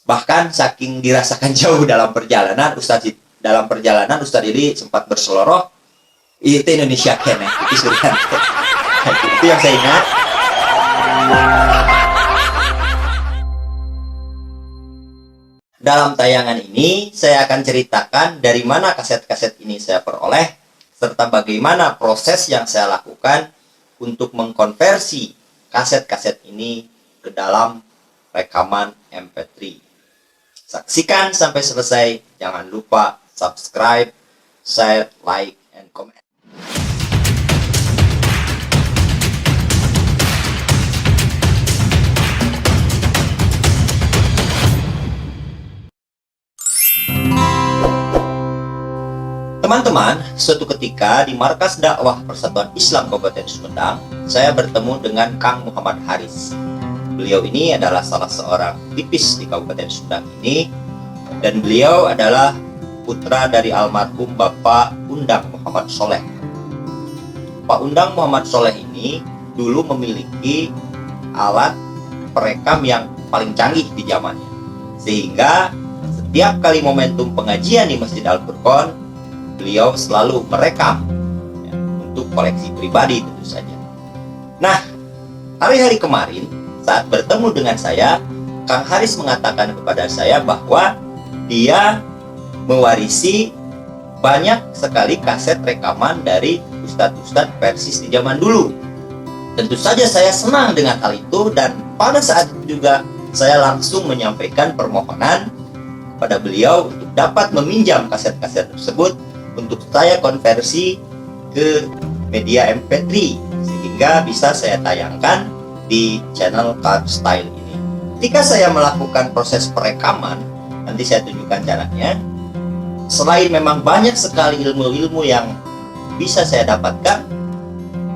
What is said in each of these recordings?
Bahkan saking dirasakan jauh dalam perjalanan, Ustadz Dili sempat berseloroh, itu Indonesia kene, itu Surian. Itu yang saya ingat. Dalam tayangan ini, saya akan ceritakan dari mana kaset-kaset ini saya peroleh, serta bagaimana proses yang saya lakukan untuk mengkonversi kaset-kaset ini ke dalam rekaman MP3. Saksikan sampai selesai, jangan lupa subscribe, share, like, and comment. Teman-teman, suatu ketika di Markas Dakwah Persatuan Islam Kabupaten Sumedang, saya bertemu dengan Kang Muhammad Haris. Beliau ini adalah salah seorang aktivis di Kabupaten Sumedang ini, dan beliau adalah putra dari almarhum Bapak Undang Muhammad Soleh. Pak Undang Muhammad Soleh ini dulu memiliki alat perekam yang paling canggih di zamannya, sehingga setiap kali momentum pengajian di Masjid Al-Furqon, beliau selalu merekam ya, untuk koleksi pribadi tentu saja. Nah, hari-hari kemarin saat bertemu dengan saya, Kang Haris mengatakan kepada saya bahwa dia mewarisi banyak sekali kaset rekaman dari ustadz-ustadz Persis di zaman dulu. Tentu saja saya senang dengan hal itu, dan pada saat itu juga saya langsung menyampaikan permohonan pada beliau untuk dapat meminjam kaset-kaset tersebut untuk saya konversi ke media MP3 sehingga bisa saya tayangkan di channel Card Style ini. Ketika saya melakukan proses perekaman, nanti saya tunjukkan caranya. Selain memang banyak sekali ilmu-ilmu yang bisa saya dapatkan,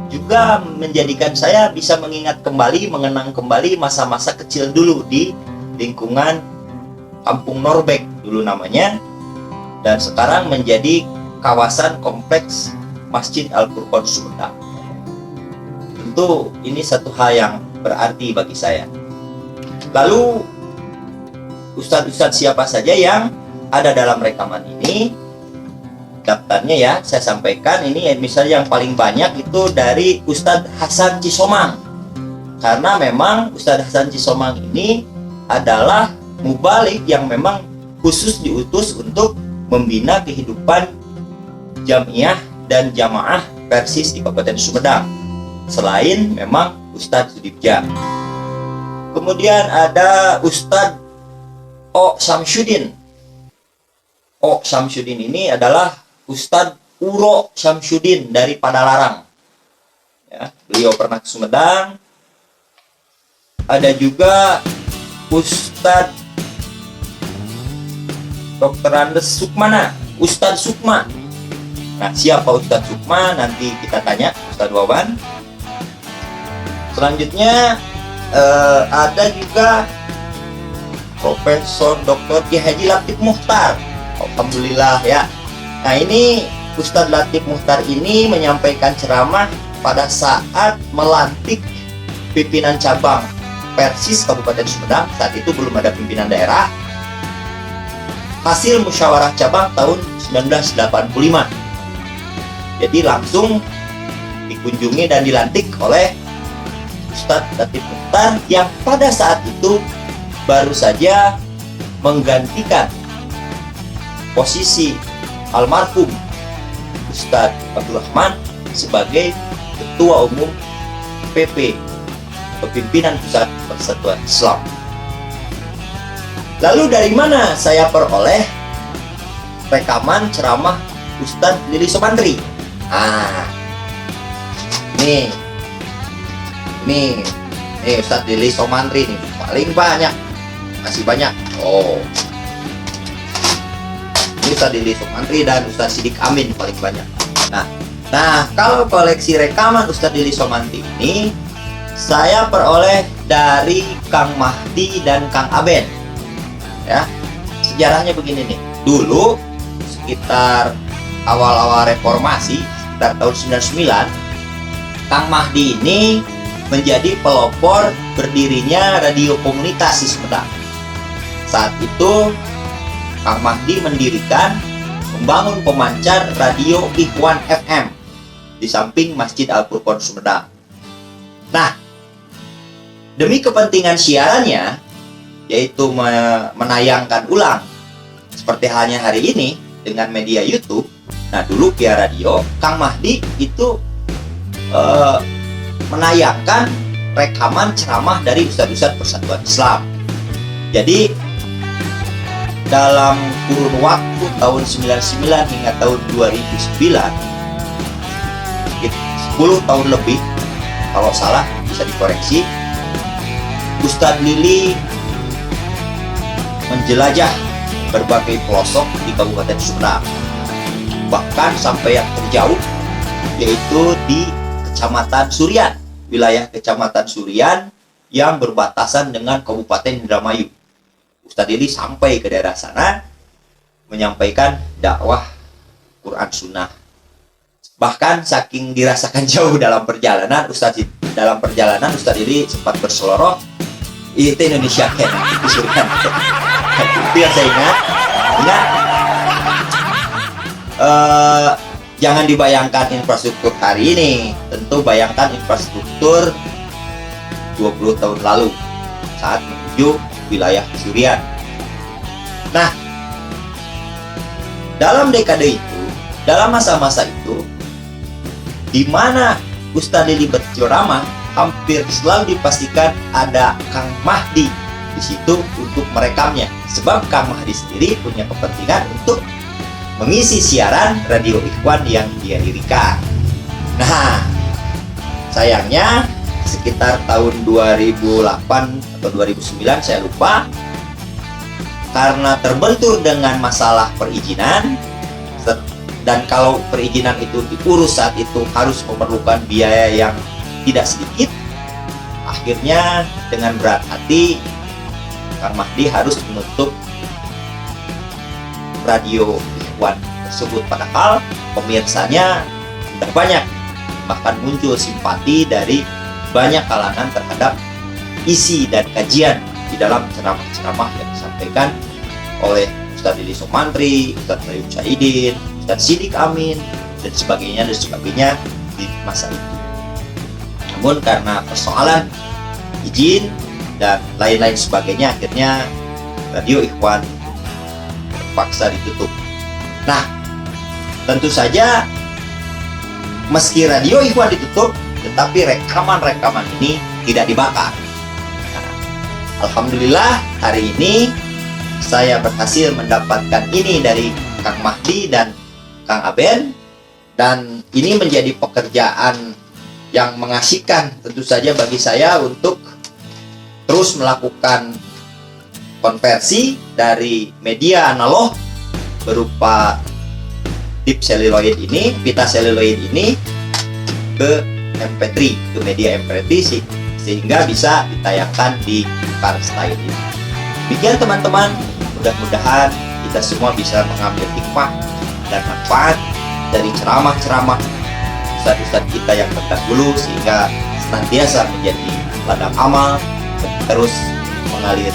juga menjadikan saya bisa mengingat kembali, mengenang kembali masa-masa kecil dulu di lingkungan Kampung Norbek dulu namanya, dan sekarang menjadi kawasan kompleks Masjid Al-Furqon Sumedang. Tentu ini satu hal yang berarti bagi saya. Lalu ustadz-ustadz siapa saja yang ada dalam rekaman ini, daftarnya ya saya sampaikan. Ini misalnya yang paling banyak itu dari Ustadz Hasan Cisomang, karena memang Ustadz Hasan Cisomang ini adalah mubalik yang memang khusus diutus untuk membina kehidupan jamiah dan jamaah Persis di Kabupaten Sumedang, selain memang Ustadz Sudibja. Kemudian ada Ustadz O Samsudin. O Samsudin ini adalah Ustadz Uro Samsudin dari Padalarang ya, beliau pernah ke Sumedang. Ada juga Ustadz Dr. Andes Sukmana, Ustadz Sukma. Nah, siapa Ustadz Sukma? Nanti kita tanya Ustadz Wawan. Selanjutnya ada juga Profesor Dr. Ki Haji Latif Muhtar. Alhamdulillah ya. Nah, ini Ustadz Latif Muhtar ini menyampaikan ceramah pada saat melantik pimpinan cabang Persis Kabupaten Sumedang. Saat itu belum ada pimpinan daerah. Hasil musyawarah cabang tahun 1985. Jadi langsung dikunjungi dan dilantik oleh Ustadz Latif Muhtar yang pada saat itu baru saja menggantikan posisi almarhum Ustadz Abdul Rahman sebagai Ketua Umum PP, Pimpinan Pusat Persatuan Islam. Lalu dari mana saya peroleh rekaman ceramah Ustadz Lili Somantri? Nih Ustadz Lili Somantri nih paling banyak, masih banyak. Ini Ustadz Lili Somantri dan Ustadz Sidik Amin paling banyak. Nah, kalau koleksi rekaman Ustadz Lili Somantri ini saya peroleh dari Kang Mahdi dan Kang Aben. Ya, sejarahnya begini nih. Dulu sekitar awal-awal reformasi, sekitar tahun 99, Kang Mahdi ini menjadi pelopor berdirinya radio komunitas di Sumedang. Saat itu Kang Mahdi mendirikan, membangun pemancar radio Ikhwan FM di samping Masjid Al-Furqon Sumedang. Nah, demi kepentingan siarannya, yaitu menayangkan ulang seperti halnya hari ini dengan media YouTube. Nah, dulu via radio Kang Mahdi itu menayangkan rekaman ceramah dari Ustadz-Ustadz Persatuan Islam. Jadi dalam kurun waktu tahun 99 hingga tahun 2009, 10 tahun lebih, kalau salah bisa dikoreksi, Ustadz Lili menjelajah berbagai pelosok di Kabupaten Sumedang, bahkan sampai yang terjauh, yaitu di Kecamatan Surian, wilayah Kecamatan Surian yang berbatasan dengan Kabupaten Indramayu. Ustadz Lili sampai ke daerah sana menyampaikan dakwah Quran Sunnah. Bahkan saking dirasakan jauh dalam perjalanan, Ustadz Lili sempat berseloroh, itu Indonesia Ken, itu Surian. Itu yang saya ingat. Jangan dibayangkan infrastruktur hari ini, tentu bayangkan infrastruktur 20 tahun lalu saat menuju wilayah Surian. Nah, dalam dekade itu, dalam masa-masa itu, di mana Ustadz Lili berceramah, hampir selalu dipastikan ada Kang Mahdi di situ untuk merekamnya. Sebab Kang Mahdi sendiri punya kepentingan untuk mengisi siaran radio Ikhwan yang dia dirikan. Nah, sayangnya sekitar tahun 2008 atau 2009, saya lupa, karena terbentur dengan masalah perizinan, dan kalau perizinan itu diurus saat itu harus memerlukan biaya yang tidak sedikit, akhirnya dengan berat hati Kang Mahdi harus menutup radio Ikhwan tersebut, padahal pemirsanya sudah banyak, bahkan muncul simpati dari banyak kalangan terhadap isi dan kajian di dalam ceramah-ceramah yang disampaikan oleh Ustadz Lili Somantri, Ustadz Mayum Syahidin, Ustadz Sidik Amin, dan sebagainya di masa itu. Namun karena persoalan izin dan lain-lain sebagainya, akhirnya radio Ikhwan terpaksa ditutup. Nah, tentu saja meski radio Ikhwan ditutup, tetapi rekaman-rekaman ini tidak dibakar. Nah, alhamdulillah hari ini saya berhasil mendapatkan ini dari Kang Mahdi dan Kang Aben, dan ini menjadi pekerjaan yang mengasihkan tentu saja bagi saya untuk terus melakukan konversi dari media analog berupa tip seluloid ini, pita seluloid ini ke MP3, ke media MP3, sehingga bisa ditayangkan di Karstyle ini. Demikian teman-teman, mudah-mudahan kita semua bisa mengambil hikmah dan manfaat dari ceramah-ceramah ustadz-ustadz kita yang terdahulu, sehingga senantiasa menjadi ladang amal dan terus mengalir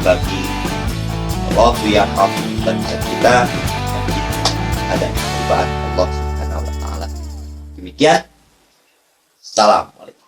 bagi Allah yang dan kita ada ibadah Allah Subhanahu wa taala. Demikian. Assalamualaikum.